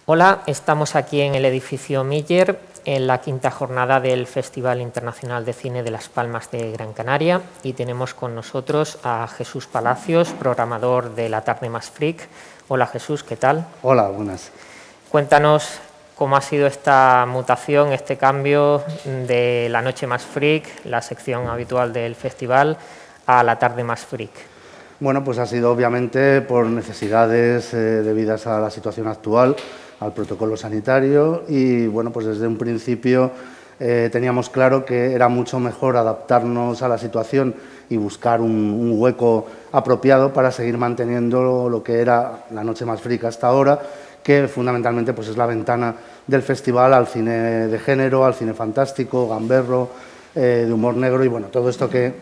Hola, estamos aquí en el edificio Miller, en la quinta jornada del Festival Internacional de Cine de Las Palmas de Gran Canaria, y tenemos con nosotros a Jesús Palacios, programador de La Tarde Más Freak. Hola Jesús, ¿qué tal? Hola, buenas. Cuéntanos cómo ha sido esta mutación, este cambio de La Noche Más Freak, la sección habitual del festival, a La Tarde Más Freak. Bueno, pues ha sido obviamente por necesidades debidas a la situación actual, al protocolo sanitario y bueno, pues desde un principio teníamos claro que era mucho mejor adaptarnos a la situación y buscar un hueco apropiado para seguir manteniendo lo que era La Noche Más Freak hasta ahora, que fundamentalmente pues es la ventana del festival al cine de género, al cine fantástico, gamberro, de humor negro y bueno, todo esto que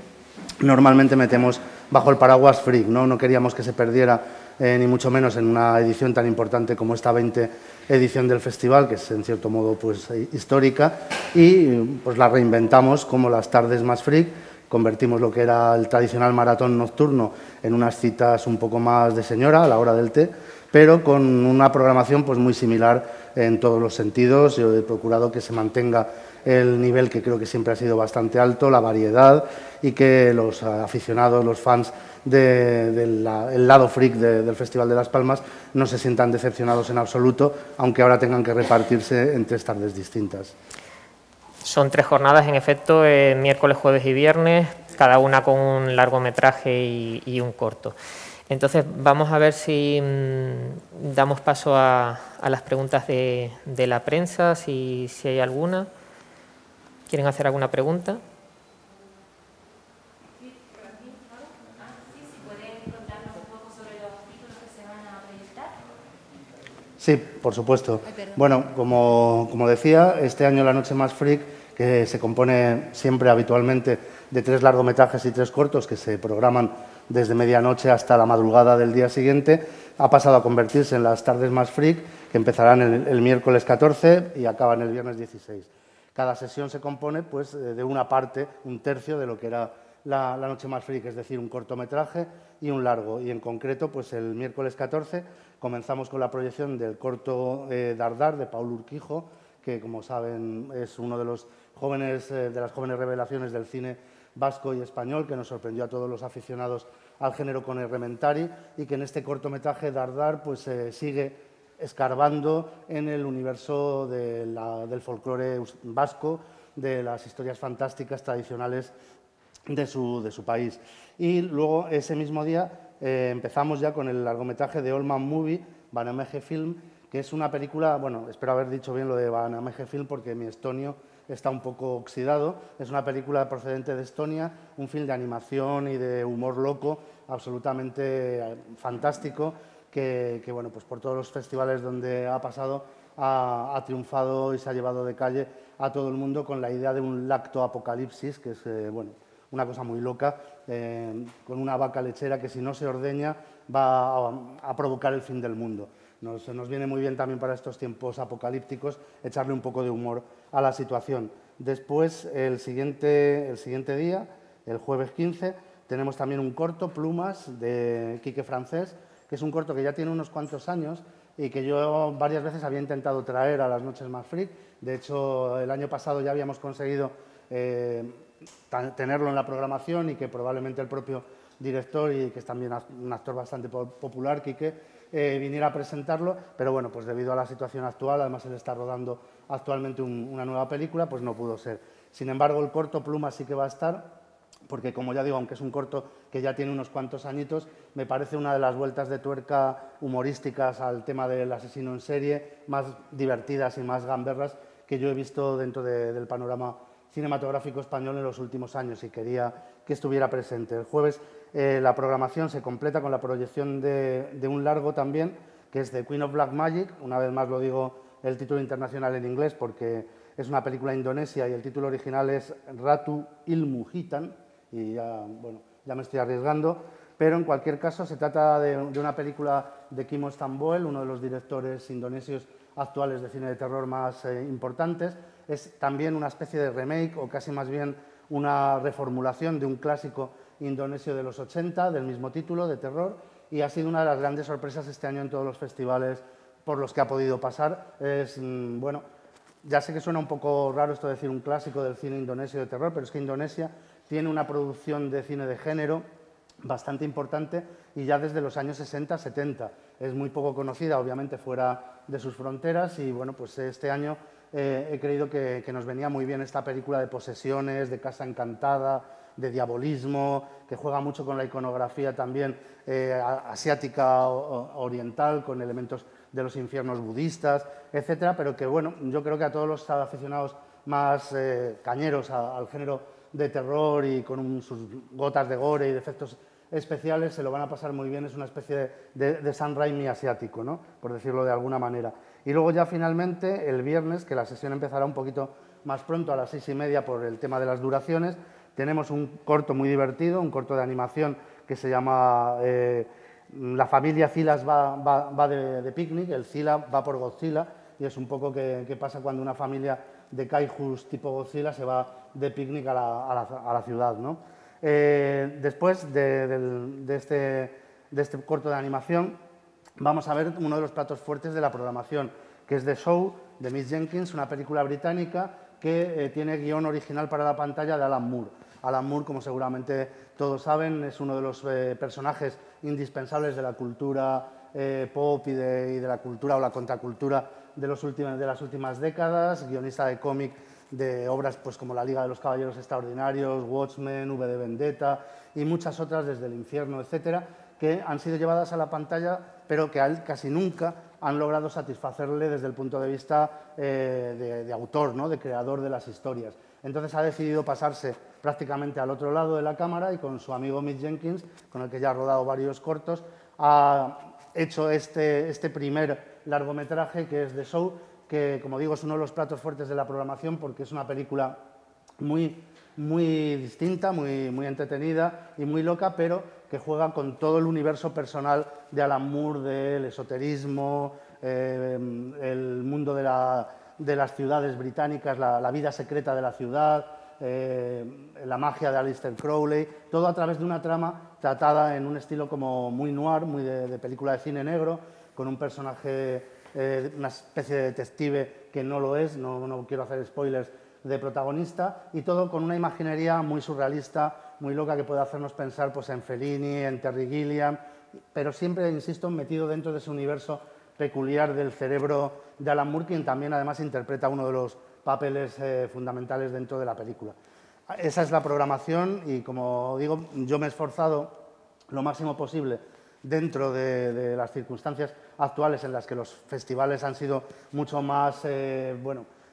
normalmente metemos bajo el paraguas freak, ¿no? No queríamos que se perdiera ni mucho menos en una edición tan importante como esta 20 edición del festival, que es en cierto modo pues histórica, y pues la reinventamos como las tardes más freak. Convertimos lo que era el tradicional maratón nocturno en unas citas un poco más de señora a la hora del té, pero con una programación pues muy similar en todos los sentidos. Yo he procurado que se mantenga el nivel que creo que siempre ha sido bastante alto, la variedad, y que los aficionados, los fans del lado freak del Festival de Las Palmas no se sientan decepcionados en absoluto, aunque ahora tengan que repartirse en 3 tardes distintas. Son 3 jornadas, en efecto, miércoles, jueves y viernes, cada una con un largometraje y un corto. Entonces, vamos a ver si damos paso a las preguntas de la prensa, si hay alguna. ¿Quieren hacer alguna pregunta? Sí, por supuesto. Bueno, como decía, este año La Noche Más Freak, que se compone siempre habitualmente de 3 largometrajes y 3 cortos que se programan desde medianoche hasta la madrugada del día siguiente, ha pasado a convertirse en las tardes más freak, que empezarán el miércoles 14 y acaban el viernes 16. Cada sesión se compone pues, de una parte, un tercio de lo que era la Noche Más Freak, es decir, un cortometraje y un largo. Y en concreto, pues el miércoles 14 comenzamos con la proyección del corto Dardar, de Paul Urquijo, que, como saben, es uno de los jóvenes, de las jóvenes revelaciones del cine vasco y español, que nos sorprendió a todos los aficionados al género con Errementari, y que en este cortometraje Dardar pues, sigue escarbando en el universo del folclore vasco, de las historias fantásticas tradicionales de su país. Y luego, ese mismo día, empezamos ya con el largometraje de All Man Movie, Vanameje Film, que es una película, bueno, espero haber dicho bien lo de Vanameje Film porque mi estonio está un poco oxidado. Es una película procedente de Estonia, un film de animación y de humor loco absolutamente fantástico, que bueno, pues por todos los festivales donde ha pasado ha triunfado y se ha llevado de calle a todo el mundo con la idea de un lactoapocalipsis, que es bueno, una cosa muy loca, con una vaca lechera que si no se ordeña va a provocar el fin del mundo. Nos viene muy bien también para estos tiempos apocalípticos echarle un poco de humor a la situación. Después, el siguiente día, el jueves 15, tenemos también un corto, Plumas, de Quique Francés, que es un corto que ya tiene unos cuantos años y que yo varias veces había intentado traer a las Noches Más Freak. De hecho, el año pasado ya habíamos conseguido tenerlo en la programación y que probablemente el propio director, y que es también un actor bastante popular, Quique, viniera a presentarlo, pero bueno, pues debido a la situación actual, además él está rodando actualmente una nueva película, pues no pudo ser. Sin embargo, el corto Plumas sí que va a estar, porque como ya digo, aunque es un corto que ya tiene unos cuantos añitos, me parece una de las vueltas de tuerca humorísticas al tema del asesino en serie, más divertidas y más gamberras que yo he visto dentro del panorama cinematográfico español en los últimos años, y quería que estuviera presente. El jueves la programación se completa con la proyección de un largo también, que es The Queen of Black Magic. Una vez más lo digo el título internacional en inglés porque es una película indonesia y el título original es Ratu Ilmu Hitam, y ya, bueno, ya me estoy arriesgando, pero en cualquier caso se trata de una película de Kimo Stamboel, uno de los directores indonesios actuales de cine de terror más importantes. Es también una especie de remake, o casi más bien una reformulación de un clásico indonesio de los 80, del mismo título, de terror, y ha sido una de las grandes sorpresas este año en todos los festivales por los que ha podido pasar. Bueno, ya sé que suena un poco raro esto de decir un clásico del cine indonesio de terror, pero es que Indonesia tiene una producción de cine de género bastante importante y ya desde los años 60-70. Es muy poco conocida, obviamente, fuera de sus fronteras y, bueno, pues este año he creído que nos venía muy bien esta película de posesiones, de casa encantada, de diabolismo, que juega mucho con la iconografía también asiática oriental, con elementos de los infiernos budistas, etcétera, pero que, bueno, yo creo que a todos los aficionados más cañeros al género de terror y con sus gotas de gore y de efectos especiales se lo van a pasar muy bien. Es una especie de Sam Raimi asiático, ¿no?, por decirlo de alguna manera. Y luego ya finalmente el viernes, que la sesión empezará un poquito más pronto, a las 6:30 por el tema de las duraciones, tenemos un corto muy divertido, un corto de animación que se llama La familia Zilas va de picnic. El Zila va por Godzilla y es un poco qué pasa cuando una familia de kaijus tipo Godzilla se va de picnic a la ciudad, ¿no? Después de este corto de animación vamos a ver uno de los platos fuertes de la programación, que es The Show, de Miss Jenkins, una película británica que tiene guión original para la pantalla de Alan Moore. Alan Moore, como seguramente todos saben, es uno de los personajes indispensables de la cultura pop y de la cultura o la contracultura de las últimas décadas, guionista de cómic de obras pues, como La Liga de los Caballeros Extraordinarios, Watchmen, V de Vendetta y muchas otras, Desde el Infierno, etcétera, que han sido llevadas a la pantalla, pero que a él casi nunca han logrado satisfacerle desde el punto de vista de autor, ¿no?, de creador de las historias. Entonces ha decidido pasarse prácticamente al otro lado de la cámara y con su amigo Mick Jenkins, con el que ya ha rodado varios cortos, ha hecho este primer largometraje que es The Show, que, como digo, es uno de los platos fuertes de la programación porque es una película muy distinta, muy entretenida y muy loca, pero que juega con todo el universo personal de Alan Moore, del esoterismo, el mundo de las ciudades británicas, la vida secreta de la ciudad, la magia de Aleister Crowley, todo a través de una trama tratada en un estilo como muy noir, muy de película de cine negro, con un personaje, una especie de detective que no lo es, no quiero hacer spoilers, de protagonista, y todo con una imaginería muy surrealista, muy loca, que puede hacernos pensar pues, en Fellini, en Terry Gilliam, pero siempre, insisto, metido dentro de ese universo peculiar del cerebro de Alan Moore, quien también además interpreta uno de los papeles fundamentales dentro de la película. Esa es la programación y, como digo, yo me he esforzado lo máximo posible dentro de las circunstancias actuales en las que los festivales han sido mucho más,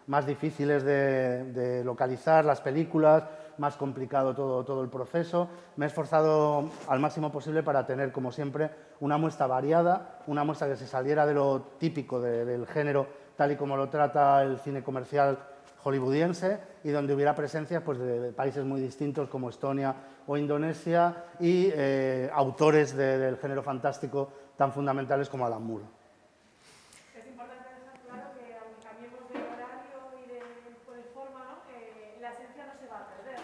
más difíciles de localizar las películas, más complicado todo el proceso. Me he esforzado al máximo posible para tener, como siempre, una muestra variada, una muestra que se saliera de lo típico del género, tal y como lo trata el cine comercial hollywoodiense, y donde hubiera presencias pues, de países muy distintos como Estonia o Indonesia y autores del género fantástico tan fundamentales como Alan Moore. Es importante dejar claro que, aunque cambiemos de horario y de forma, ¿no?, la esencia no se va a perder,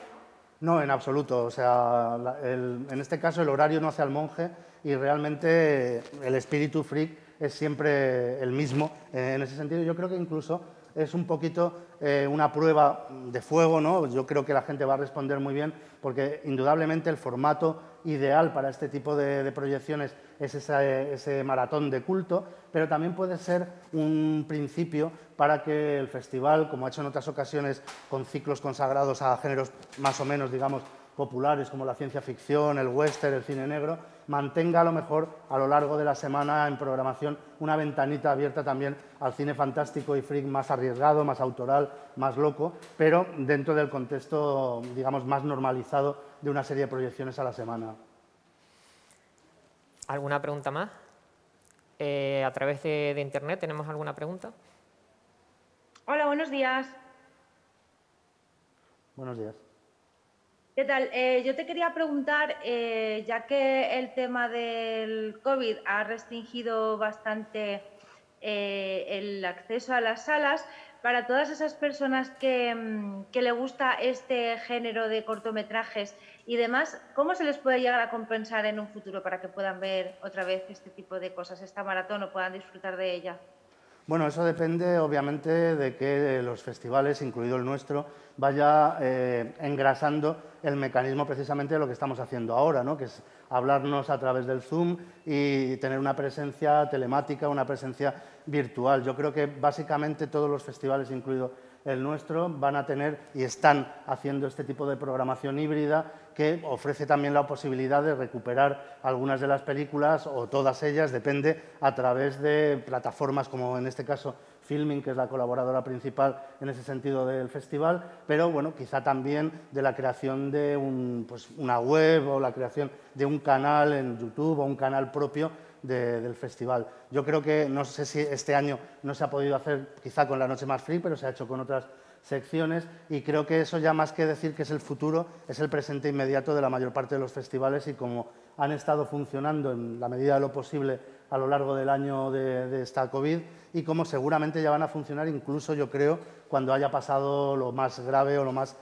¿no? No, en absoluto. O sea, en este caso el horario no hace al monje y realmente el espíritu freak es siempre el mismo. En ese sentido, yo creo que incluso es un poquito una prueba de fuego, ¿no? Yo creo que la gente va a responder muy bien porque indudablemente el formato ideal para este tipo de proyecciones es ese maratón de culto, pero también puede ser un principio para que el festival, como ha hecho en otras ocasiones con ciclos consagrados a géneros más o menos, digamos, populares como la ciencia ficción, el western, el cine negro, mantenga a lo mejor a lo largo de la semana en programación una ventanita abierta también al cine fantástico y freak más arriesgado, más autoral, más loco, pero dentro del contexto, digamos, más normalizado de una serie de proyecciones a la semana. ¿Alguna pregunta más? ¿A través de Internet tenemos alguna pregunta? Hola, buenos días. Buenos días. ¿Qué tal? Yo te quería preguntar, ya que el tema del COVID ha restringido bastante el acceso a las salas, para todas esas personas que le gusta este género de cortometrajes y demás, ¿cómo se les puede llegar a compensar en un futuro para que puedan ver otra vez este tipo de cosas, esta maratón, o puedan disfrutar de ella? Bueno, eso depende obviamente de que los festivales, incluido el nuestro, vaya engrasando el mecanismo precisamente de lo que estamos haciendo ahora, ¿no? Que es hablarnos a través del Zoom y tener una presencia telemática, una presencia virtual. Yo creo que básicamente todos los festivales, incluido el nuestro, van a tener y están haciendo este tipo de programación híbrida que ofrece también la posibilidad de recuperar algunas de las películas o todas ellas, depende, a través de plataformas como en este caso Filmin, que es la colaboradora principal en ese sentido del festival, pero bueno, quizá también de la creación de una web o la creación de un canal en YouTube o un canal propio del festival. Yo creo que, no sé si este año no se ha podido hacer quizá con la Noche Más Freak, pero se ha hecho con otras secciones y creo que eso ya más que decir que es el futuro, es el presente inmediato de la mayor parte de los festivales y como han estado funcionando en la medida de lo posible a lo largo del año de esta COVID y como seguramente ya van a funcionar incluso, yo creo, cuando haya pasado lo más grave o lo más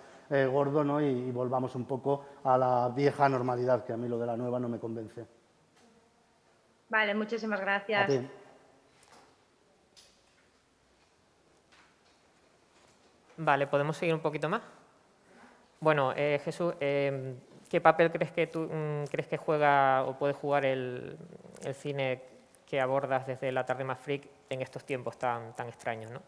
gordo, ¿no? y volvamos un poco a la vieja normalidad, que a mí lo de la nueva no me convence. Vale, muchísimas gracias. A ti. Vale, ¿podemos seguir un poquito más? Bueno, Jesús, ¿qué papel crees que tú crees que juega o puede jugar el cine que abordas desde La Tarde Más Freak en estos tiempos tan extraños, ¿no?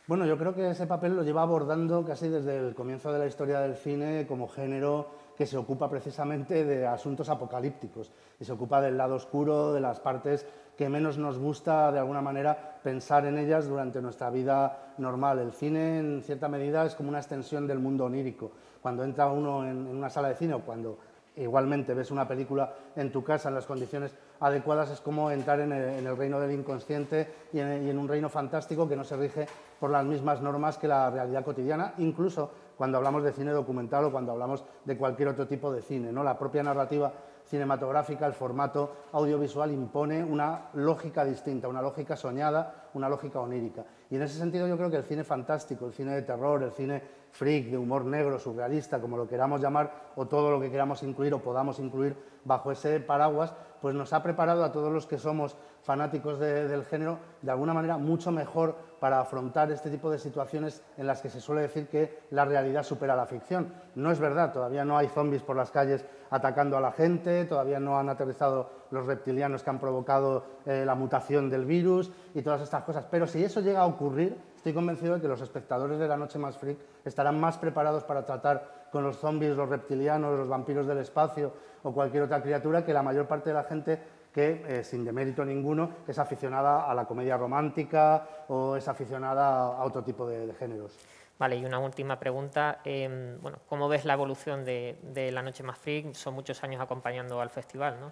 Bueno, yo creo que ese papel lo lleva abordando casi desde el comienzo de la historia del cine como género que se ocupa precisamente de asuntos apocalípticos y se ocupa del lado oscuro, de las partes que menos nos gusta de alguna manera pensar en ellas durante nuestra vida normal. El cine en cierta medida es como una extensión del mundo onírico. Cuando entra uno en una sala de cine o cuando igualmente ves una película en tu casa en las condiciones adecuadas, es como entrar en el reino del inconsciente y en un reino fantástico que no se rige por las mismas normas que la realidad cotidiana, incluso cuando hablamos de cine documental o cuando hablamos de cualquier otro tipo de cine, ¿no? La propia narrativa cinematográfica, el formato audiovisual impone una lógica distinta, una lógica soñada, una lógica onírica. Y en ese sentido yo creo que el cine fantástico, el cine de terror, el cine freak, de humor negro, surrealista, como lo queramos llamar, o todo lo que queramos incluir o podamos incluir bajo ese paraguas, pues nos ha preparado a todos los que somos fanáticos del género de alguna manera mucho mejor para afrontar este tipo de situaciones en las que se suele decir que la realidad supera la ficción. No es verdad, todavía no hay zombies por las calles atacando a la gente, todavía no han aterrizado los reptilianos que han provocado la mutación del virus y todas estas cosas, pero si eso llega a ocurrir, estoy convencido de que los espectadores de La Noche Más Freak estarán más preparados para tratar con los zombies, los reptilianos, los vampiros del espacio o cualquier otra criatura que la mayor parte de la gente que, sin demérito ninguno, es aficionada a la comedia romántica o es aficionada a otro tipo de géneros. Vale, y una última pregunta. Bueno, ¿cómo ves la evolución de La Noche Más Freak? Son muchos años acompañando al festival, ¿no?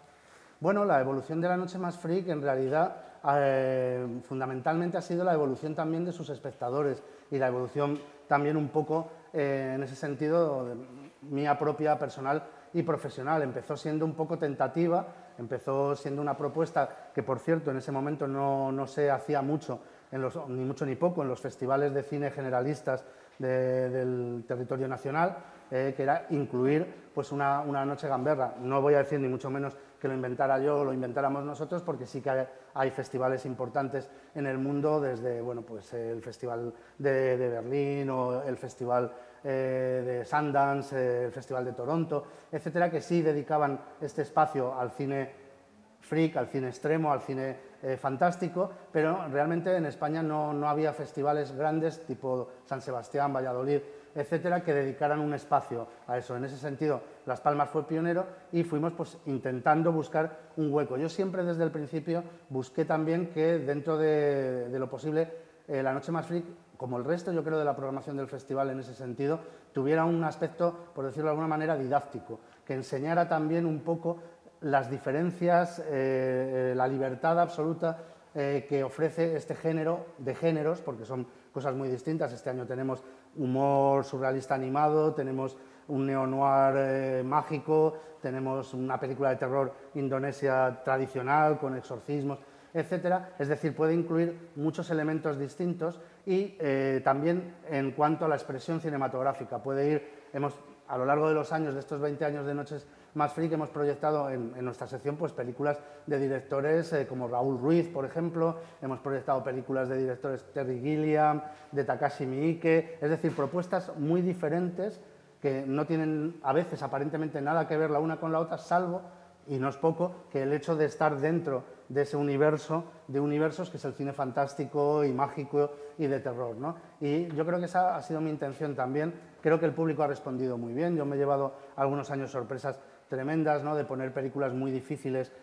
Bueno, la evolución de La Noche Más Freak en realidad fundamentalmente ha sido la evolución también de sus espectadores y la evolución también un poco en ese sentido de mía propia, personal y profesional. Empezó siendo un poco tentativa, empezó siendo una propuesta que, por cierto, en ese momento no se hacía mucho, ni mucho ni poco, en los festivales de cine generalistas del territorio nacional, que era incluir pues, una noche gamberra. No voy a decir ni mucho menos que lo inventara yo o lo inventáramos nosotros, porque sí que hay festivales importantes en el mundo, desde bueno, pues, el Festival de Berlín o el Festival de Sundance, el Festival de Toronto, etcétera, que sí dedicaban este espacio al cine freak, al cine extremo, al cine fantástico, pero realmente en España no había festivales grandes tipo San Sebastián, Valladolid, etcétera, que dedicaran un espacio a eso. En ese sentido, Las Palmas fue pionero y fuimos pues, intentando buscar un hueco. Yo siempre desde el principio busqué también que dentro de lo posible La Noche Más Freak, como el resto yo creo de la programación del festival en ese sentido, tuviera un aspecto, por decirlo de alguna manera, didáctico, que enseñara también un poco las diferencias, la libertad absoluta que ofrece este género de géneros, porque son cosas muy distintas. Este año tenemos humor surrealista animado, tenemos un neo-noir mágico, tenemos una película de terror indonesia tradicional con exorcismos, etcétera. Es decir, puede incluir muchos elementos distintos y también en cuanto a la expresión cinematográfica. Puede ir, a lo largo de los años, de estos 20 años de Noches más freak hemos proyectado en nuestra sección pues películas de directores como Raúl Ruiz, por ejemplo, hemos proyectado películas de directores Terry Gilliam, de Takashi Miike, es decir, propuestas muy diferentes que no tienen a veces aparentemente nada que ver la una con la otra, salvo, y no es poco, que el hecho de estar dentro de ese universo, de universos que es el cine fantástico y mágico y de terror, ¿no? Y yo creo que esa ha sido mi intención también. Creo que el público ha respondido muy bien. Yo me he llevado algunos años sorpresas tremendas, ¿no? De poner películas muy difíciles,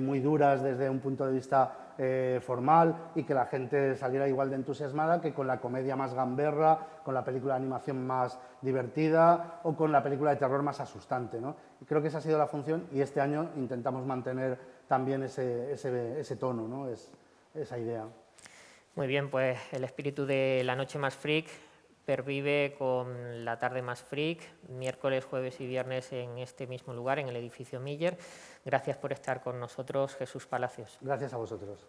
muy duras desde un punto de vista formal, y que la gente saliera igual de entusiasmada que con la comedia más gamberra, con la película de animación más divertida o con la película de terror más asustante, ¿no? Y creo que esa ha sido la función, y este año intentamos mantener también ese tono, ¿no? Esa idea. Muy bien, pues el espíritu de La Noche Más Freak pervive con La Tarde Más Freak, miércoles, jueves y viernes en este mismo lugar, en el edificio Miller. Gracias por estar con nosotros, Jesús Palacios. Gracias a vosotros.